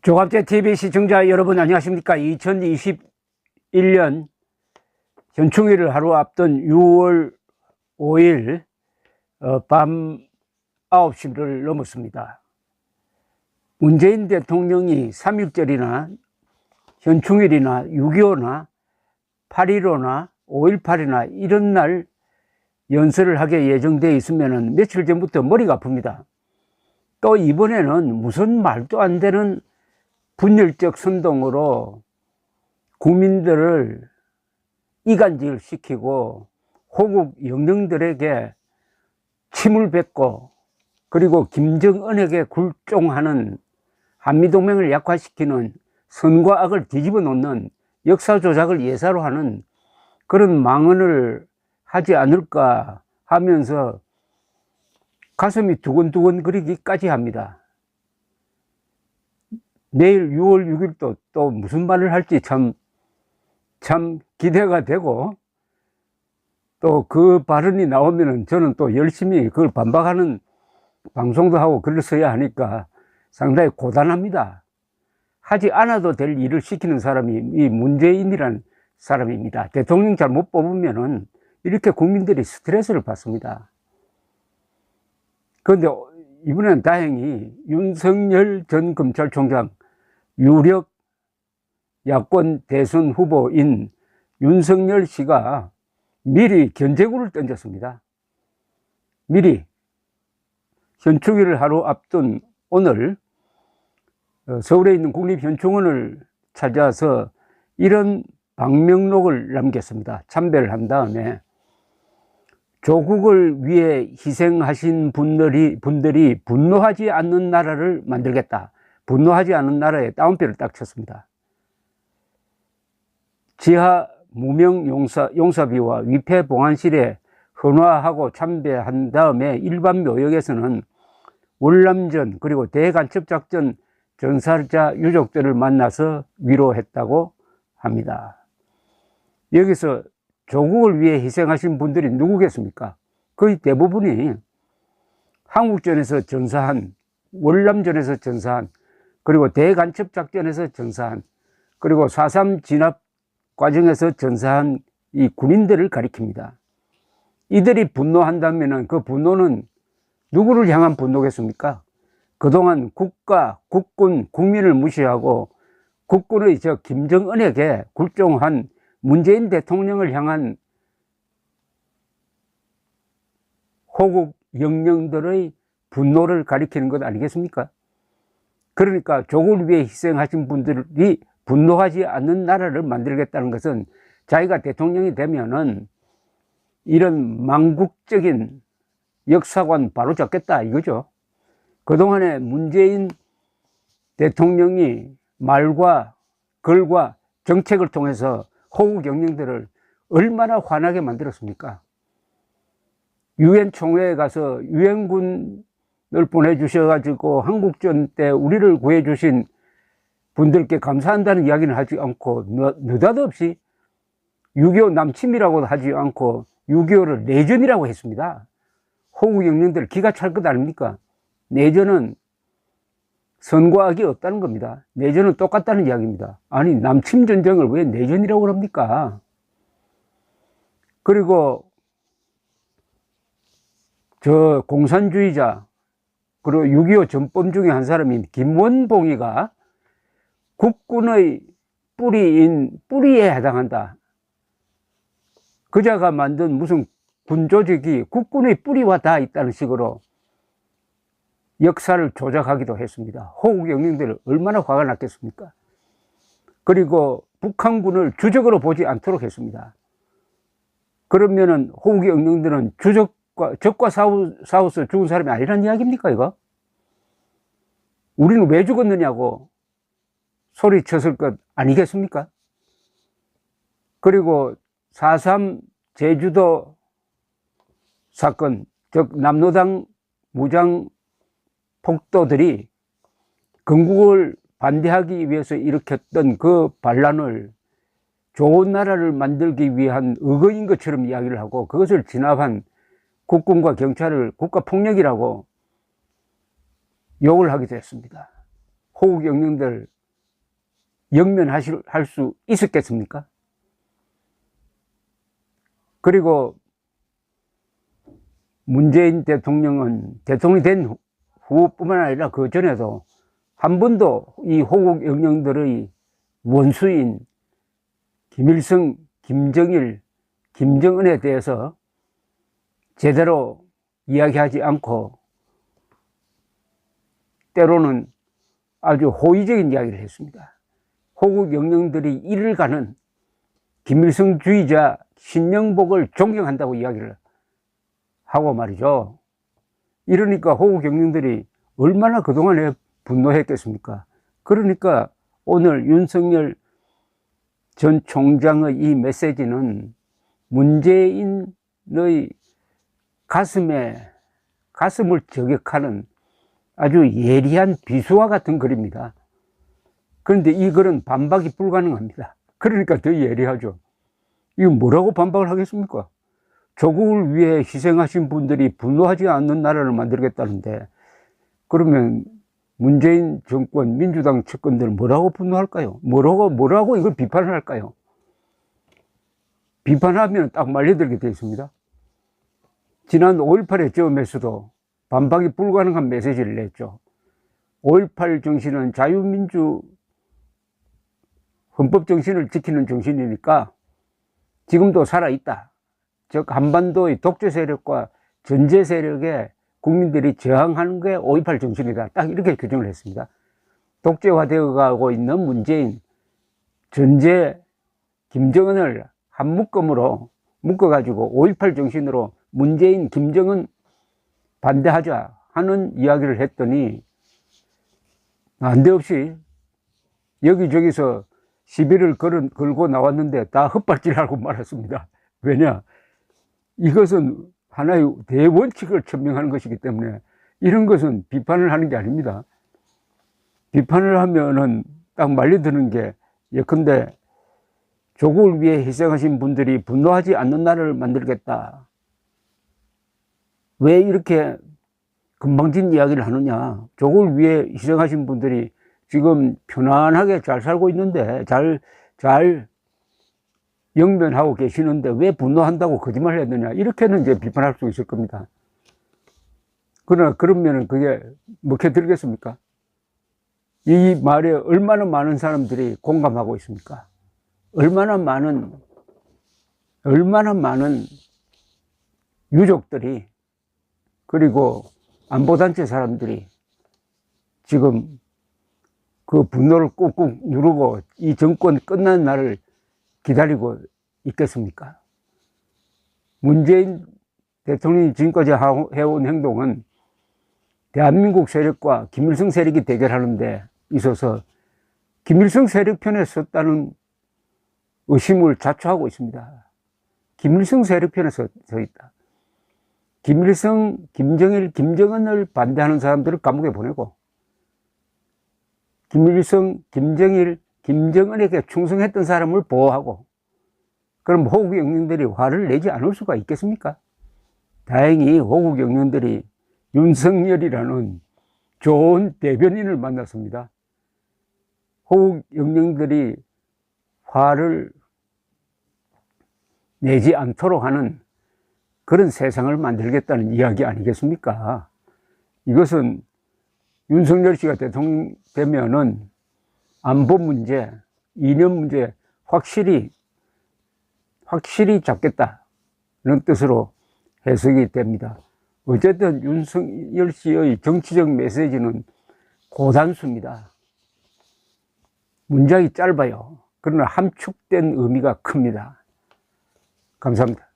조갑제TV 시청자 여러분 안녕하십니까. 2021년 현충일을 하루 앞둔 6월 5일 밤 9시를 넘었습니다. 문재인 대통령이 3.1절이나 현충일이나 6.25나 8.15나 5.18이나 이런 날 연설을 하게 예정되어 있으면 며칠 전부터 머리가 아픕니다. 또 이번에는 무슨 말도 안 되는 분열적 선동으로 국민들을 이간질 시키고 호국 영령들에게 침을 뱉고 그리고 김정은에게 굴종하는 한미동맹을 약화시키는 선과 악을 뒤집어 놓는 역사 조작을 예사로 하는 그런 망언을 하지 않을까 하면서 가슴이 두근두근 거리기까지 합니다. 내일 6월 6일 또 무슨 말을 할지 참 기대가 되고, 또 그 발언이 나오면은 저는 또 열심히 그걸 반박하는 방송도 하고 글을 써야 하니까 상당히 고단합니다. 하지 않아도 될 일을 시키는 사람이 이 문재인이라는 사람입니다. 대통령 잘못 뽑으면은 이렇게 국민들이 스트레스를 받습니다. 그런데 이번에는 다행히 윤석열 전 검찰총장, 유력 야권 대선 후보인 윤석열 씨가 미리 견제구를 던졌습니다. 미리 현충일을 하루 앞둔 오늘 서울에 있는 국립현충원을 찾아서 이런 방명록을 남겼습니다. 참배를 한 다음에 조국을 위해 희생하신 분들이 분노하지 않는 나라를 만들겠다. 분노하지 않는 나라에 따옴표를 딱 쳤습니다. 지하 무명 용사비와 위패 봉안실에 헌화하고 참배한 다음에 일반 묘역에서는 월남전 그리고 대간첩작전 전사자 유족들을 만나서 위로했다고 합니다. 여기서 조국을 위해 희생하신 분들이 누구겠습니까? 거의 대부분이 한국전에서 전사한, 월남전에서 전사한, 그리고 대간첩작전에서 전사한, 그리고 4.3 진압 과정에서 전사한 이 군인들을 가리킵니다. 이들이 분노한다면 그 분노는 누구를 향한 분노겠습니까? 그동안 국가, 국군, 국민을 무시하고 국군의 김정은에게 굴종한 문재인 대통령을 향한 호국 영령들의 분노를 가리키는 것 아니겠습니까? 그러니까 조국을 위해 희생하신 분들이 분노하지 않는 나라를 만들겠다는 것은 자기가 대통령이 되면은 이런 망국적인 역사관 바로 잡겠다 이거죠. 그동안에 문재인 대통령이 말과 글과 정책을 통해서 호국 영령들을 얼마나 화나게 만들었습니까? 유엔 총회에 가서 유엔군을 보내주셔가지고 한국전 때 우리를 구해주신 분들께 감사한다는 이야기는 하지 않고 느닷없이 6.25 남침이라고도 하지 않고 6.25를 내전이라고 했습니다. 호국 영령들 기가 찰 것 아닙니까? 내전은 선과 악이 없다는 겁니다. 내전은 똑같다는 이야기입니다. 아니 남침 전쟁을 왜 내전이라고 합니까? 그리고 저 공산주의자 그리고 6.25 전범 중에 한 사람인 김원봉이가 국군의 뿌리에 해당한다. 그자가 만든 무슨 군조직이 국군의 뿌리와 다 있다는 식으로 역사를 조작하기도 했습니다. 호국 영령들 얼마나 화가 났겠습니까? 그리고 북한군을 주적으로 보지 않도록 했습니다. 그러면은 호국 영령들은 적과 싸워서 죽은 사람이 아니란 이야기입니까 이거? 우리는 왜 죽었느냐고 소리쳤을 것 아니겠습니까? 그리고 4.3 제주도 사건, 즉 남로당 무장 폭도들이 건국을 반대하기 위해서 일으켰던 그 반란을 좋은 나라를 만들기 위한 의거인 것처럼 이야기를 하고 그것을 진압한 국군과 경찰을 국가폭력이라고 욕을 하기도 했습니다. 호국 영령들 할 수 있었겠습니까? 그리고 문재인 대통령은 대통령이 된 후뿐만 아니라 그 전에도 한 번도 이 호국 영령들의 원수인 김일성, 김정일, 김정은에 대해서 제대로 이야기하지 않고 때로는 아주 호의적인 이야기를 했습니다. 호국 영령들이 이를 가는 김일성주의자 신영복을 존경한다고 이야기를 하고 말이죠. 이러니까 호국 영령들이 얼마나 그동안에 분노했겠습니까? 그러니까 오늘 윤석열 전 총장의 이 메시지는 문재인의 가슴을 저격하는 아주 예리한 비수와 같은 글입니다. 그런데 이 글은 반박이 불가능합니다. 그러니까 더 예리하죠. 이거 뭐라고 반박을 하겠습니까? 조국을 위해 희생하신 분들이 분노하지 않는 나라를 만들겠다는데, 그러면 문재인 정권, 민주당 측근들은 뭐라고 분노할까요? 뭐라고 이걸 비판을 할까요? 비판하면 딱 말려들게 되어 있습니다. 지난 5.18의 점에서도 반박이 불가능한 메시지를 냈죠. 5.18 정신은 자유민주 헌법 정신을 지키는 정신이니까 지금도 살아있다. 즉 한반도의 독재 세력과 전제 세력에 국민들이 저항하는 게 5.18 정신이다. 딱 이렇게 규정을 했습니다. 독재화되어 가고 있는 문재인, 전제 김정은을 한 묶음으로 묶어가지고 5.18 정신으로 문재인, 김정은 반대하자 하는 이야기를 했더니 난데없이 여기저기서 시비를 걸고 나왔는데 다 헛발질하고 말았습니다. 왜냐? 이것은 하나의 대원칙을 천명하는 것이기 때문에 이런 것은 비판을 하는 게 아닙니다. 비판을 하면은 딱 말려드는 게, 예컨대 조국을 위해 희생하신 분들이 분노하지 않는 나라를 만들겠다. 왜 이렇게 건방진 이야기를 하느냐? 조국을 위해 희생하신 분들이 지금 편안하게 잘 살고 있는데, 잘 영면하고 계시는데 왜 분노한다고 거짓말을 했느냐? 이렇게는 이제 비판할 수 있을 겁니다. 그러나 그러면은 그게 먹혀들겠습니까? 이 말에 얼마나 많은 사람들이 공감하고 있습니까? 얼마나 많은 유족들이, 그리고 안보단체 사람들이 지금 그 분노를 꾹꾹 누르고 이 정권 끝나는 날을 기다리고 있겠습니까? 문재인 대통령이 지금까지 해온 행동은 대한민국 세력과 김일성 세력이 대결하는 데 있어서 김일성 세력 편에 섰다는 의심을 자초하고 있습니다. 김일성 세력 편에 서 있다. 김일성, 김정일, 김정은을 반대하는 사람들을 감옥에 보내고, 김일성, 김정일, 김정은에게 충성했던 사람을 보호하고, 그럼 호국 영령들이 화를 내지 않을 수가 있겠습니까? 다행히 호국 영령들이 윤석열이라는 좋은 대변인을 만났습니다. 호국 영령들이 화를 내지 않도록 하는 그런 세상을 만들겠다는 이야기 아니겠습니까? 이것은 윤석열 씨가 대통령 되면은 안보 문제, 이념 문제 확실히 잡겠다는 뜻으로 해석이 됩니다. 어쨌든 윤석열 씨의 정치적 메시지는 고단수입니다. 문장이 짧아요. 그러나 함축된 의미가 큽니다. 감사합니다.